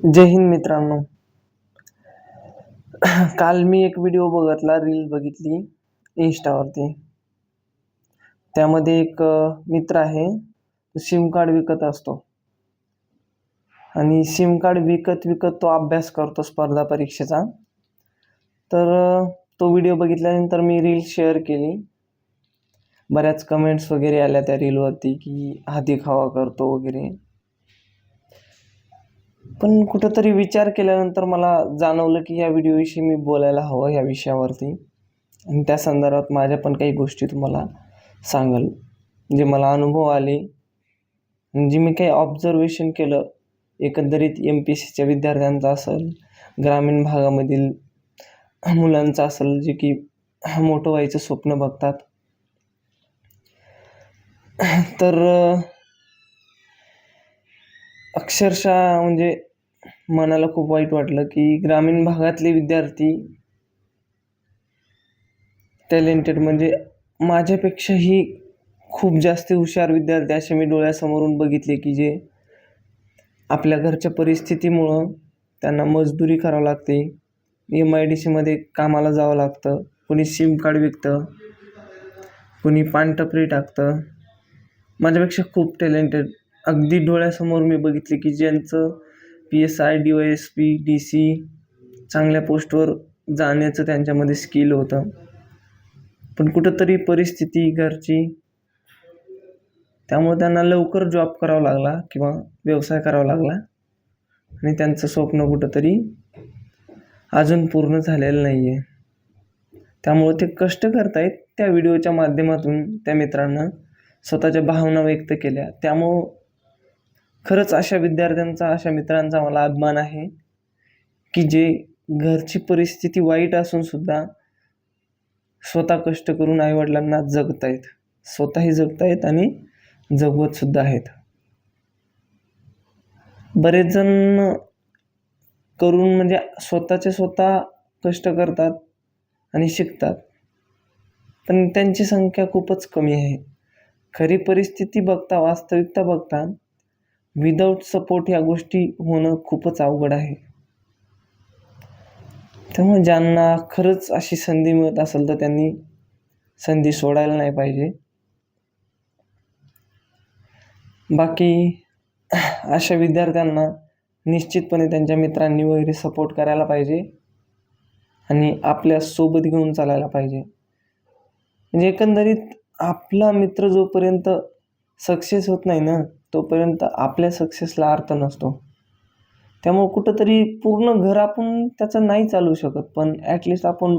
जय हिंद मित्रांनो. काल मी एक व्हिडिओ बघितला, रील बघितली इंस्टावरती. त्यामध्ये एक मित्र आहे, सिम कार्ड विकत असतो आणि सिम कार्ड विकत विकत तो अभ्यास करतो स्पर्धा परीक्षेचा. तर तो व्हिडिओ बघितल्यानंतर मी रील शेअर केली. बऱ्याच कमेंट्स वगैरे आल्या त्या रीलवरती की हा दिखावा करतो वगैरे. पण कुठंतरी विचार केल्यानंतर मला जाणवलं की या व्हिडिओविषयी मी बोलायला हवं या विषयावरती, आणि त्या संदर्भात माझ्या पण काही गोष्टी तुम्हाला सांगेल, जे मला अनुभव आले, जे मी काही ऑब्झर्वेशन केलं एकंदरीत MPSCच्या विद्यार्थ्यांचा असेल, ग्रामीण भागामधील मुलांचा असेल, जे की मोठं व्हायचं स्वप्न बघतात. तर अक्षरशः म्हणजे मनाला खूप वाईट वाटलं की ग्रामीण भागातले विद्यार्थी टॅलेंटेड, म्हणजे माझ्यापेक्षाही खूप जास्त हुशार विद्यार्थी असे मी डोळ्यासमोरून बघितले की जे आपल्या घरच्या परिस्थितीमुळं त्यांना मजदुरी करावं लागते, MIDCमध्ये कामाला जावं लागतं, कोणी सिम कार्ड विकतं, कोणी पानटपरी टाकतं. माझ्यापेक्षा खूप टॅलेंटेड अगदी डोळ्यासमोर मी बघितले की ज्यांचं PSI DYSP DC चांगल्या पोस्टवर जाण्याचं त्यांच्यामध्ये स्किल होतं, पण कुठंतरी परिस्थिती घरची त्यामुळे त्यांना लवकर जॉब करावा लागला किंवा व्यवसाय करावा लागला, आणि त्यांचं स्वप्न कुठंतरी अजून पूर्ण झालेलं नाही आहे. त्यामुळे ते कष्ट करतायत. त्या व्हिडिओच्या माध्यमातून त्या मित्रांना स्वतःच्या भावना व्यक्त केल्या. त्यामुळं खरंच अशा विद्यार्थ्यांचा, अशा मित्रांचा मला अभिमान आहे की जे घरची परिस्थिती वाईट असून सुद्धा स्वतः कष्ट करून आईवडिलांना जगतायत, स्वतःही जगतायत आणि जगवत सुद्धा आहेत. बरेच जण करून म्हणजे स्वतःचे स्वतः कष्ट करतात आणि शिकतात, पण त्यांची संख्या खूपच कमी आहे. खरी परिस्थिती बघता, वास्तविकता बघता विदाऊट सपोर्ट ह्या गोष्टी होणं खूपच अवघड आहे. त्यामुळे ज्यांना खरंच अशी संधी मिळत असेल तर त्यांनी संधी सोडायला नाही पाहिजे. बाकी अशा विद्यार्थ्यांना निश्चितपणे त्यांच्या मित्रांनी वगैरे सपोर्ट करायला पाहिजे आणि आपल्या सोबत घेऊन चालायला पाहिजे. म्हणजे एकंदरीत आपला मित्र जोपर्यंत सक्सेस होत नाही ना, तोपर्यंत आपल्या सक्सेसला अर्थ नसतो. त्यामुळे कुठंतरी पूर्ण घर आपण त्याचं नाही चालू शकत, पण ॲटलिस्ट आपण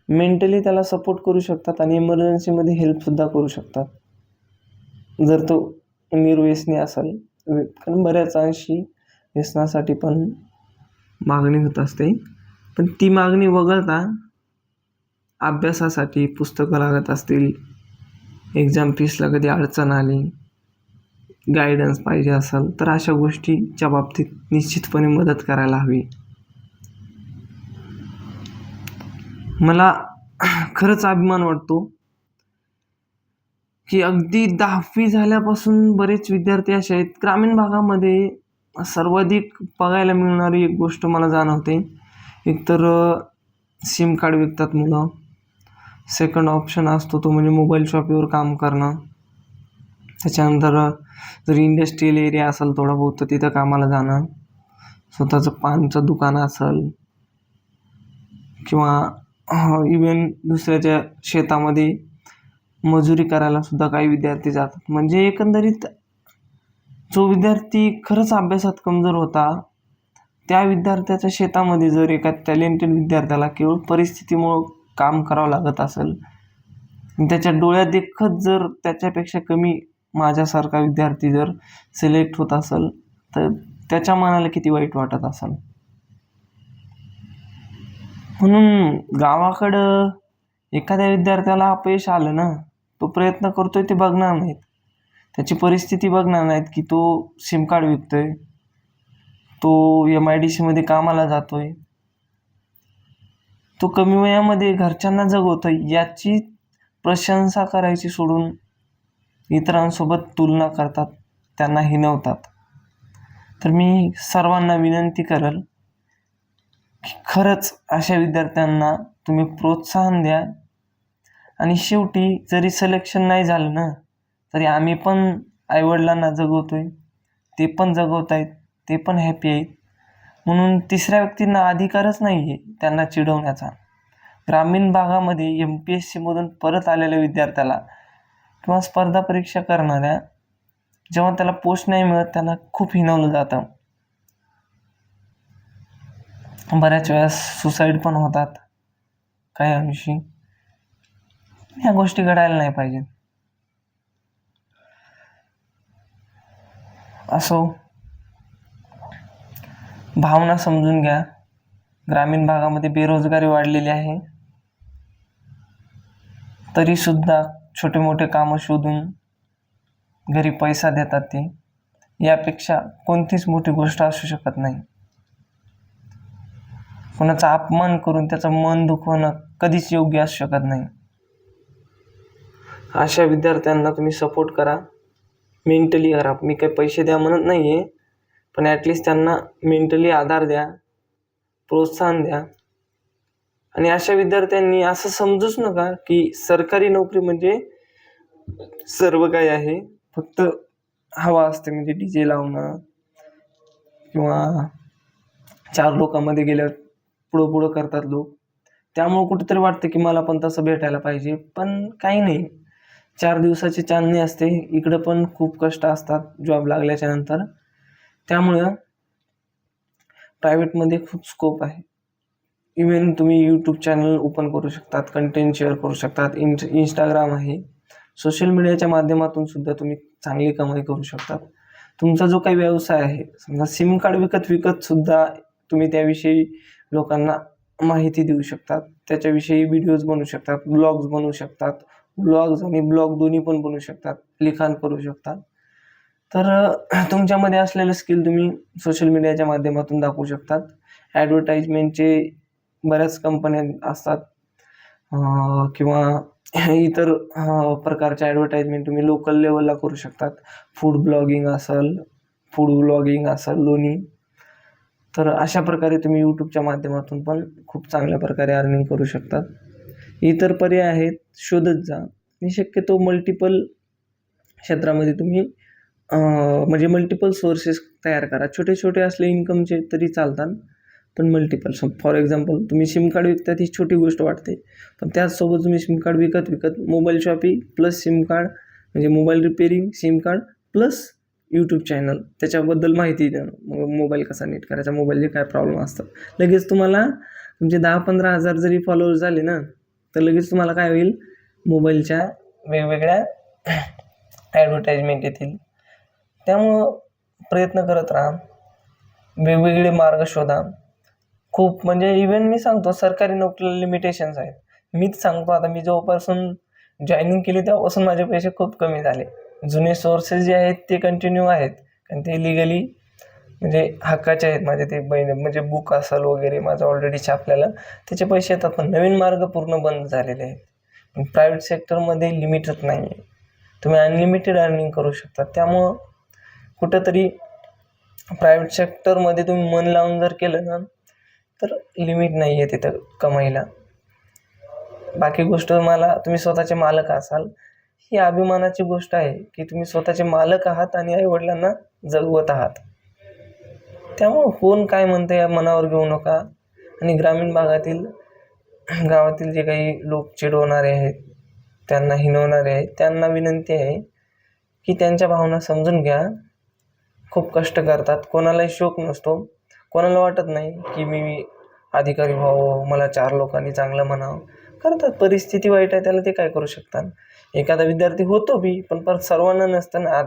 मेंटली त्याला सपोर्ट करू शकतात आणि इमर्जन्सीमध्ये हेल्पसुद्धा करू शकतात, जर तो निर्व्यसनी असेल. कारण बऱ्याच अंशी व्यसनासाठी पण मागणी होत असते, पण ती मागणी वगळता अभ्यासासाठी पुस्तकं लागत असतील, एक्झाम फीसला कधी अडचण आली, गायडन्स पाहिजे असेल, तर अशा गोष्टीच्या बाबतीत निश्चितपणे मदत करायला हवी. मला खरंच अभिमान वाटतो की अगदी 10वी झाल्यापासून बरेच विद्यार्थी असे आहेत. ग्रामीण भागामध्ये सर्वाधिक बघायला मिळणारी एक गोष्ट मला जाणवते, एकतर सिम कार्ड विकतात मुलं. सेकंड ऑप्शन असतो तो म्हणजे मोबाईल शॉपवर काम करणं. त्याच्यानंतर जर इंडस्ट्रियल एरिया असेल थोडा बहुत तर तिथं कामाला जाणं, स्वतःचं पानचं दुकान असेल, किंवा इवन दुसऱ्याच्या शेतामध्ये मजुरी करायला सुद्धा काही विद्यार्थी जातात. म्हणजे एकंदरीत जो विद्यार्थी खरंच अभ्यासात कमजोर होता, त्या विद्यार्थ्याच्या शेतामध्ये जर एका टॅलेंटेड विद्यार्थ्याला केवळ परिस्थितीमुळं काम करावं लागत असेल, त्याच्या डोळ्यात देखत जर त्याच्यापेक्षा कमी माझ्यासारखा विद्यार्थी जर सिलेक्ट होत असेल, तर त्याच्या मनाला किती वाईट वाटत असेल. म्हणून गावाकडं एखाद्या विद्यार्थ्याला अपयश आलं ना, तो प्रयत्न करतोय ते बघणार नाहीत, त्याची परिस्थिती बघणार नाहीत की तो सिम कार्ड विकतोय, तो MIDCमध्ये कामाला जातोय, तो कमी वयामध्ये घरच्यांना जगवतोय, याची प्रशंसा करायची सोडून इतरांसोबत तुलना करतात, त्यांना हिणवतात. तर मी सर्वांना विनंती करेल की खरंच अशा विद्यार्थ्यांना तुम्ही प्रोत्साहन द्या. आणि शेवटी जरी सिलेक्शन नाही झालं ना, तरी आम्ही पण आईवडिलांना जगवतोय, ते पण जगवत आहेत, ते पण हॅपी आहेत. म्हणून तिसऱ्या व्यक्तींना अधिकारच नाही आहे त्यांना चिडवण्याचा. ग्रामीण भागामध्ये MPSCमधून परत आलेल्या विद्यार्थ्याला किंवा स्पर्धा परीक्षा करणाऱ्या जेव्हा त्याला पोस्ट नाही मिळत त्यांना खूप हिणवलं जातं. बऱ्याच वेळेस सुसाईड पण होतात काही अंशी. ह्या गोष्टी घडायला नाही पाहिजेत. असो, भावना समजून घ्या. ग्रामीण भागामध्ये बेरोजगारी वाढलेली आहे, तरीसुद्धा छोटे मोठे कामं शोधून घरी पैसा देतात ते. यापेक्षा कोणतीच मोठी गोष्ट असू शकत नाही. कोणाचा अपमान करून त्याचं मन दुखवणं कधीच योग्य असू शकत नाही. अशा विद्यार्थ्यांना तुम्ही सपोर्ट करा, मेंटली करा. मी काही पैसे द्या म्हणत नाही आहे, पण ॲटलिस्ट त्यांना मेंटली आधार द्या, प्रोत्साहन द्या. आणि अशा विद्यार्थ्यांनी असं समजूच नका की सरकारी नोकरी म्हणजे सर्व काही आहे. फक्त हवा असते म्हणजे DJ लावणं किंवा 4 लोकांमध्ये गेल्यावर पुढं करतात लोक. त्यामुळं कुठेतरी वाटतं की मला पण तसं भेटायला पाहिजे. पण काही नाही, 4 दिवसाची चांदणी असते. इकडं पण खूप कष्ट असतात जॉब लागल्याच्या नंतर. त्यामुळं प्रायव्हेटमध्ये खूप स्कोप आहे. इव्हन तुम्ही यूट्यूब चॅनल ओपन करू शकतात, कंटेंट शेअर करू शकतात, इंस्टाग्राम आहे. सोशल मीडियाच्या माध्यमातून सुद्धा तुम्ही चांगली कमाई करू शकतात. तुमचा जो काही व्यवसाय आहे, समजा सिम कार्ड विकत सुद्धा तुम्ही त्याविषयी लोकांना माहिती देऊ शकतात. त्याच्याविषयी व्हिडिओज बनवू शकतात, ब्लॉग्स बनवू शकतात. ब्लॉग्स आणि ब्लॉग दोन्ही पण बनवू शकतात, लिखाण करू शकतात. तर तुमच्यामध्ये असलेलं स्किल तुम्ही सोशल मीडियाच्या माध्यमातून दाखवू शकतात. ॲडव्हर्टाइजमेंटचे बऱ्याच कंपन्या असतात किंवा इतर प्रकारच्या ॲडव्हर्टाइजमेंट तुम्ही लोकल लेवलला करू शकतात. फूड ब्लॉगिंग असेल लोणी. तर अशा प्रकारे तुम्ही यूट्यूबच्या माध्यमातून पण खूप चांगल्या प्रकारे अर्निंग करू शकतात. इतर पर्याय आहेत, शोधत जा. आणि शक्यतो मल्टिपल क्षेत्रामध्ये तुम्ही म्हणजे मल्टिपल सोर्सेस तयार करा. छोटे छोटे असले इन्कमचे तरी चालतात, पण मल्टिपल. फॉर एक्झाम्पल तुम्ही सिम कार्ड विकतात, ही छोटी गोष्ट वाटते, पण त्याचसोबत तुम्ही सिम कार्ड विकत mobile shopping plus SIM card म्हणजे mobile repairing, SIM card plus YouTube channel, त्याच्याबद्दल माहिती देणं. मग मोबाईल कसा नीट करायचा, मोबाईलचे काय प्रॉब्लेम असतात. लगेच तुम्हाला तुमचे 10-15 हजार जरी फॉलोअर्स झाले ना, तर लगेच तुम्हाला काय होईल, मोबाईलच्या वेगवेगळ्या ॲडव्हर्टाइजमेंट येतील. त्यामुळं प्रयत्न करत राहा, वेगवेगळे मार्ग शोधा. खूप म्हणजे इव्हन मी सांगतो सरकारी नोकरीला लिमिटेशन्स आहेत. मीच सांगतो, आता मी जेव्हापासून जॉईनिंग केली तेव्हापासून माझे पैसे खूप कमी झाले. जुने सोर्सेस जे आहेत ते कंटिन्यू आहेत, कारण ते लिगली म्हणजे हक्काचे आहेत माझे. ते म्हणजे बुक असेल वगैरे माझं ऑलरेडी छापलेलं, त्याचे पैसे येतात. पण नवीन मार्ग पूर्ण बंद झालेले आहेत. पण प्रायव्हेट सेक्टरमध्ये लिमिटच नाही आहे, तुम्ही अनलिमिटेड अर्निंग करू शकता. त्यामुळं कुठंतरी प्रायव्हेट सेक्टरमध्ये तुम्ही मन लावून जर केलं ना, तर लिमिट नाही आहे तिथं कमाईला. बाकी गोष्ट तुम्ही स्वतःचे मालक असाल, ही अभिमानाची गोष्ट आहे की तुम्ही स्वतःचे मालक आहात आणि आईवडिलांना जगवत आहात. त्यामुळं कोण काय म्हणतं या मनावर घेऊ नका. आणि ग्रामीण गावातील जे काही लोक चिडवणारे आहेत, त्यांना हिणवणारे आहेत, त्यांना विनंती आहे की त्यांच्या भावना समजून घ्या. खूप कष्ट करतात, कोणालाही शोक नसतो, कोणाला वाटत नाही की मी अधिकारी व्हावं, मला 4 लोकांनी चांगलं म्हणावं. करतात, परिस्थिती वाईट आहे त्याला ते काय करू शकतात. एखादा विद्यार्थी होतो बी, पण सर्वांना नसतं ना.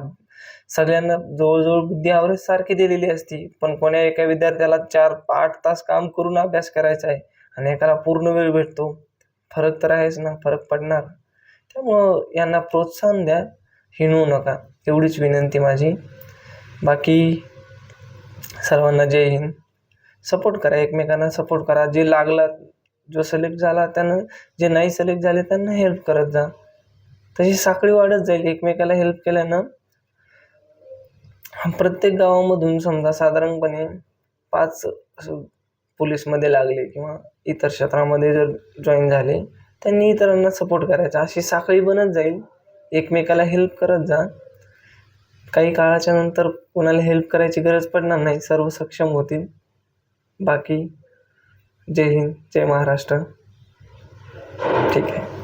सगळ्यांना जवळजवळ बुद्धी ॲव्हरेज सारखी दिलेली असती, पण कोण्या एका विद्यार्थ्याला 4-8 तास काम करून अभ्यास करायचा आहे आणि एकाला पूर्ण वेळ भेटतो. फरक तर आहेच ना, फरक पडणार. त्यामुळं यांना प्रोत्साहन द्या, हिणवू नका, एवढीच विनंती माझी. बाकी सर्वांना जय हिंद. सपोर्ट करा, एकमेकांना सपोर्ट करा. जे लागला, जो सिलेक्ट झाला त्यांना, जे नाही सिलेक्ट झाले त्यांना हेल्प करत जा. तशी साखळी वाढत जाईल. एकमेकाला हेल्प केल्यानं प्रत्येक गावामधून समजा साधारणपणे 5 पोलीसमध्ये लागले किंवा इतर क्षेत्रामध्ये जर जॉईन झाले, त्यांनी इतरांना सपोर्ट करायचा. अशी साखळी बनत जाईल. एकमेकाला हेल्प करत जा. काही काळाच्या नंतर कोणाला हेल्प करायची गरज पडणार नाही. सर्व सक्षम होतील. बाकी जय हिंद, जय महाराष्ट्र. ठीक आहे.